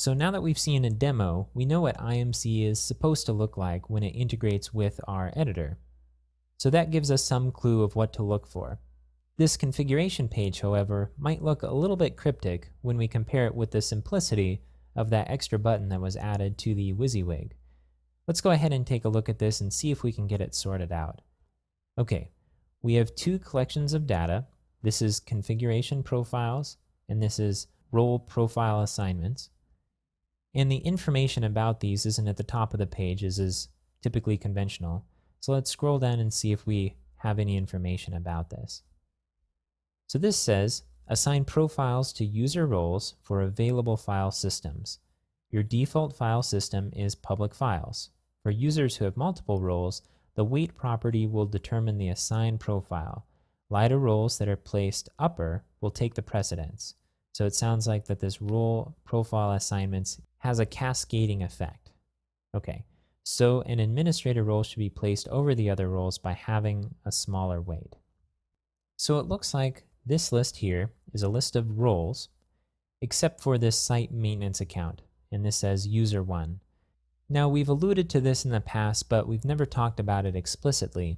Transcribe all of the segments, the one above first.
So now that we've seen a demo, we know what IMCE is supposed to look like when it integrates with our editor. So that gives us some clue of what to look for. This configuration page, however, might look a little bit cryptic when we compare it with the simplicity of that extra button that was added to the WYSIWYG. Let's go ahead and take a look at this and see if we can get it sorted out. Okay, we have two collections of data. This is configuration profiles, and this is role profile assignments. And the information about these isn't at the top of the page, as is typically conventional. So let's scroll down and see if we have any information about this. So this says, assign profiles to user roles for available file systems. Your default file system is public files. For users who have multiple roles, the weight property will determine the assigned profile. Lighter roles that are placed upper will take the precedence. So it sounds like that this role profile assignments has a cascading effect. Okay, so an administrator role should be placed over the other roles by having a smaller weight. So it looks like this list here is a list of roles, except for this site maintenance account, and this says user 1. Now we've alluded to this in the past, but we've never talked about it explicitly.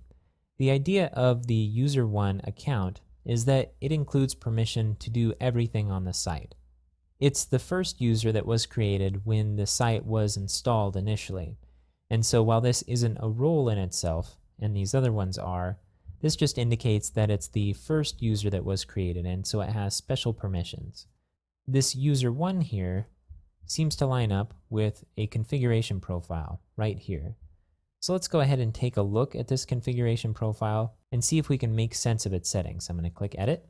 The idea of the user 1 account is that it includes permission to do everything on the site. It's the first user that was created when the site was installed initially. And so while this isn't a role in itself, and these other ones are, this just indicates that it's the first user that was created, and so it has special permissions. This user 1 here seems to line up with a configuration profile right here. So let's go ahead and take a look at this configuration profile and see if we can make sense of its settings. I'm going to click Edit.